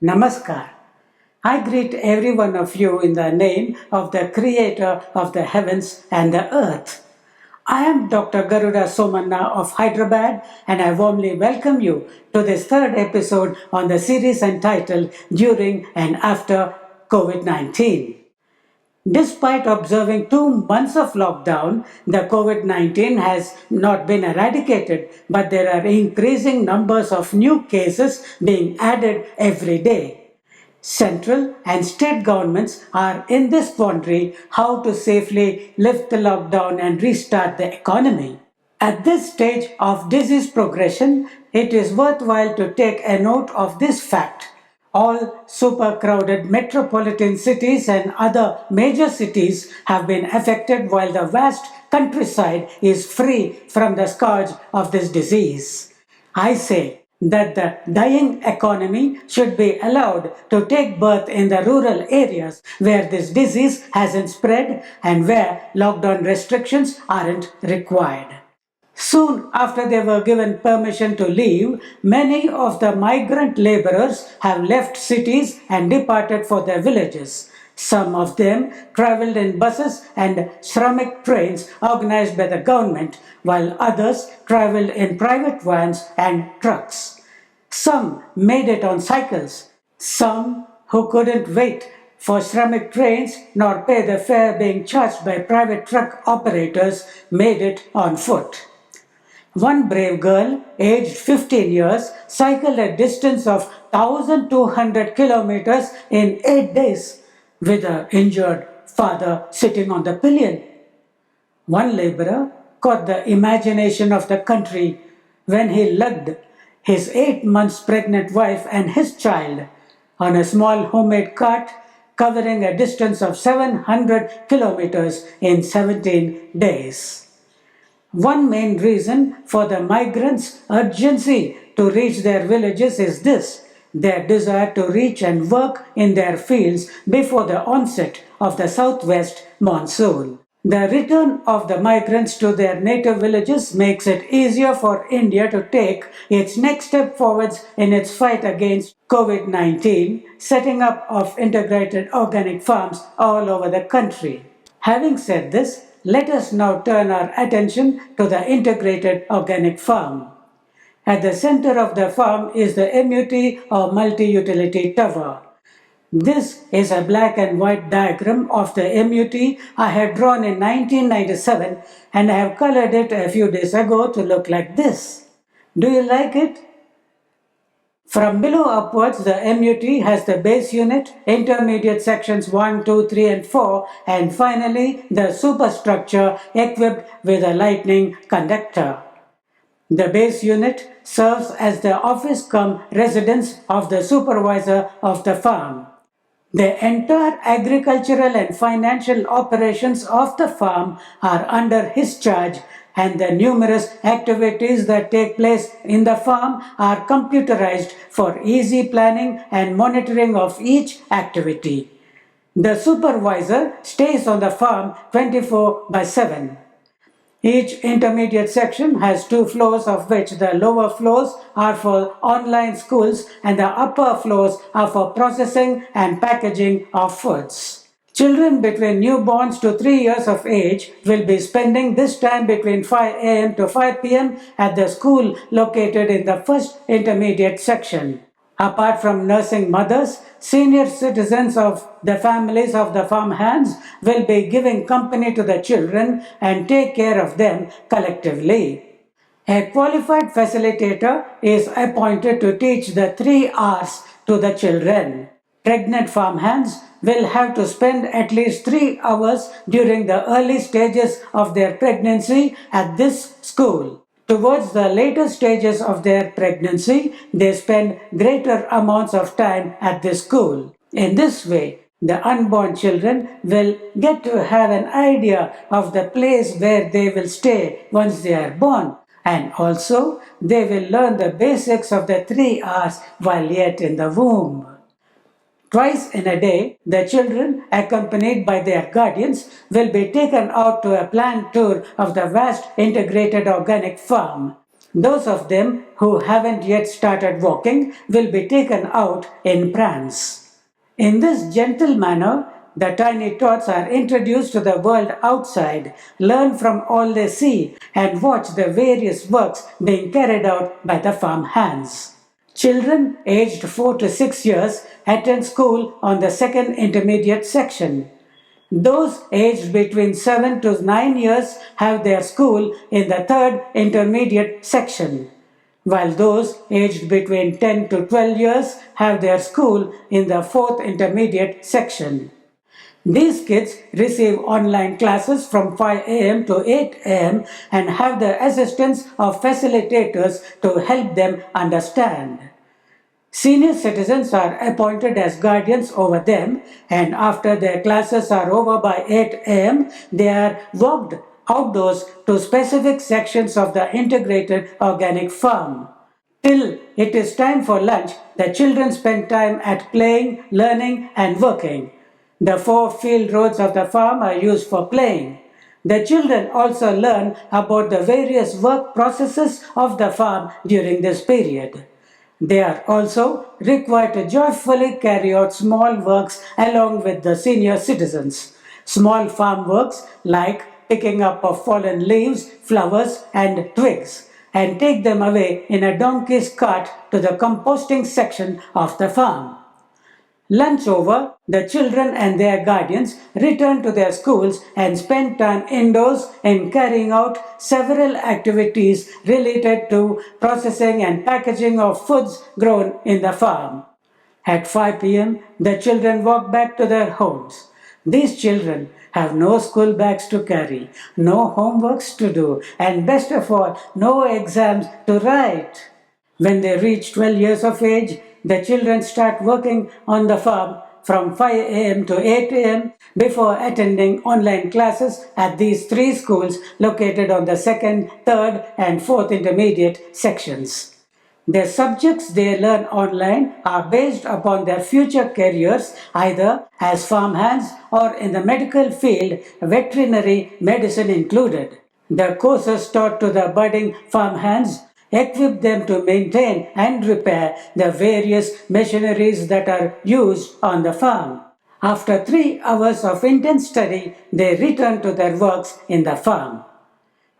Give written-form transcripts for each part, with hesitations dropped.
Namaskar. I greet every one of you in the name of the Creator of the heavens and the earth. I am Dr. Garuda Somanna of Hyderabad and I warmly welcome you to this third episode on the series entitled During and After COVID-19. Despite observing 2 months of lockdown, the COVID-19 has not been eradicated, but there are increasing numbers of new cases being added every day. Central and state governments are in this quandary how to safely lift the lockdown and restart the economy. At this stage of disease progression, it is worthwhile to take a note of this fact. All super-crowded metropolitan cities and other major cities have been affected while the vast countryside is free from the scourge of this disease. I say that the dying economy should be allowed to take birth in the rural areas where this disease hasn't spread and where lockdown restrictions aren't required. Soon after they were given permission to leave, many of the migrant laborers have left cities and departed for their villages. Some of them traveled in buses and Shramik trains organized by the government, while others traveled in private vans and trucks. Some made it on cycles. Some who couldn't wait for Shramik trains nor pay the fare being charged by private truck operators made it on foot. One brave girl, aged 15 years, cycled a distance of 1,200 kilometers in 8 days with her injured father sitting on the pillion. One laborer caught the imagination of the country when he lugged his 8 months pregnant wife and his child on a small homemade cart covering a distance of 700 kilometers in 17 days. One main reason for the migrants' urgency to reach their villages is this: their desire to reach and work in their fields before the onset of the southwest monsoon. The return of the migrants to their native villages makes it easier for India to take its next step forwards in its fight against COVID-19, setting up of integrated organic farms all over the country. Having said this, let us now turn our attention to the integrated organic farm. At the center of the farm is the MUT or multi-utility tower. This is a black and white diagram of the MUT I had drawn in 1997 and I have colored it a few days ago to look like this. Do you like it? From below upwards, the MUT has the base unit, intermediate sections 1, 2, 3 and 4 and finally the superstructure equipped with a lightning conductor. The base unit serves as the office cum residence of the supervisor of the farm. The entire agricultural and financial operations of the farm are under his charge and the numerous activities that take place in the farm are computerized for easy planning and monitoring of each activity. The supervisor stays on the farm 24/7. Each intermediate section has 2 floors, of which the lower floors are for online schools and the upper floors are for processing and packaging of foods. Children between newborns to 3 years of age will be spending this time between 5 a.m. to 5 p.m. at the school located in the first intermediate section. Apart from nursing mothers, senior citizens of the families of the farmhands will be giving company to the children and take care of them collectively. A qualified facilitator is appointed to teach the 3 R's to the children. Pregnant farmhands will have to spend at least 3 hours during the early stages of their pregnancy at this school. Towards the later stages of their pregnancy, they spend greater amounts of time at this school. In this way, the unborn children will get to have an idea of the place where they will stay once they are born. And also, they will learn the basics of the 3 R's while yet in the womb. Twice in a day, the children, accompanied by their guardians, will be taken out to a planned tour of the vast integrated organic farm. Those of them who haven't yet started walking will be taken out in prams. In this gentle manner, the tiny tots are introduced to the world outside, learn from all they see, and watch the various works being carried out by the farm hands. Children aged 4 to 6 years attend school on the second intermediate section. Those aged between 7 to 9 years have their school in the third intermediate section, while those aged between 10 to 12 years have their school in the fourth intermediate section. These kids receive online classes from 5 a.m. to 8 a.m. and have the assistance of facilitators to help them understand. Senior citizens are appointed as guardians over them, and after their classes are over by 8 a.m., they are walked outdoors to specific sections of the integrated organic farm. Till it is time for lunch, the children spend time at playing, learning, and working. The 4 field roads of the farm are used for playing. The children also learn about the various work processes of the farm during this period. They are also required to joyfully carry out small works along with the senior citizens. Small farm works like picking up of fallen leaves, flowers, and twigs, and take them away in a donkey's cart to the composting section of the farm. Lunch over, the children and their guardians return to their schools and spend time indoors in carrying out several activities related to processing and packaging of foods grown in the farm. At 5 p.m., the children walk back to their homes. These children have no school bags to carry, no homeworks to do, and best of all, no exams to write. When they reach 12 years of age, the children start working on the farm from 5 a.m. to 8 a.m. before attending online classes at these 3 schools located on the second, third, and fourth intermediate sections. The subjects they learn online are based upon their future careers either as farmhands or in the medical field, veterinary medicine included. The courses taught to the budding farmhands equip them to maintain and repair the various machineries that are used on the farm. After 3 hours of intense study, they return to their works in the farm.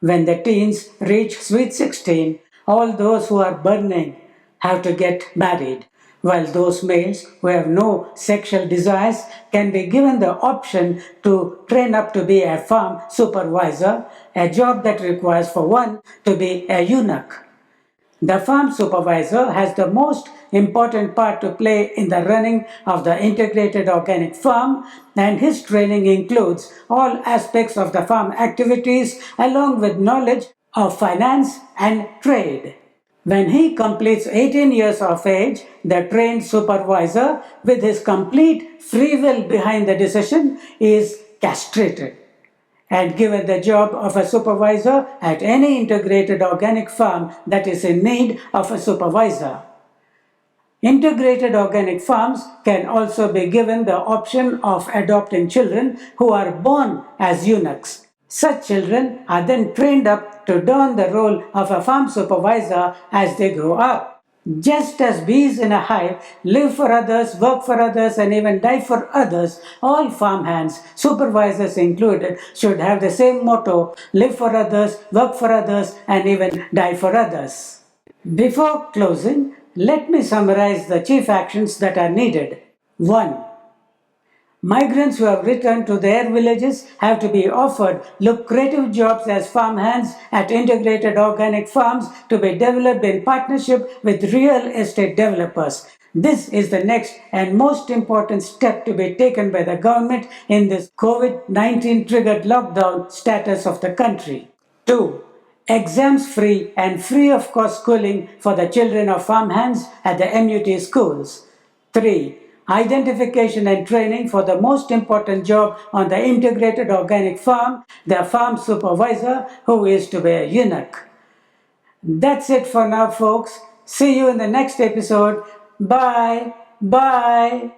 When the teens reach sweet 16, all those who are burning have to get married, while those males who have no sexual desires can be given the option to train up to be a farm supervisor, a job that requires for one to be a eunuch. The farm supervisor has the most important part to play in the running of the integrated organic farm, and his training includes all aspects of the farm activities along with knowledge of finance and trade. When he completes 18 years of age, the trained supervisor, with his complete free will behind the decision, is castrated and given the job of a supervisor at any integrated organic farm that is in need of a supervisor. Integrated organic farms can also be given the option of adopting children who are born as eunuchs. Such children are then trained up to don the role of a farm supervisor as they grow up. Just as bees in a hive live for others, work for others, and even die for others, all farmhands, supervisors included, should have the same motto: live for others, work for others, and even die for others. Before closing, let me summarize the chief actions that are needed. 1. Migrants who have returned to their villages have to be offered lucrative jobs as farmhands at integrated organic farms to be developed in partnership with real estate developers. This is the next and most important step to be taken by the government in this COVID-19 triggered lockdown status of the country. 2. Exams free and free of cost schooling for the children of farmhands at the MUT schools. 3. Identification and training for the most important job on the integrated organic farm, the farm supervisor, who is to be a eunuch. That's it for now, folks. See you in the next episode. Bye. Bye.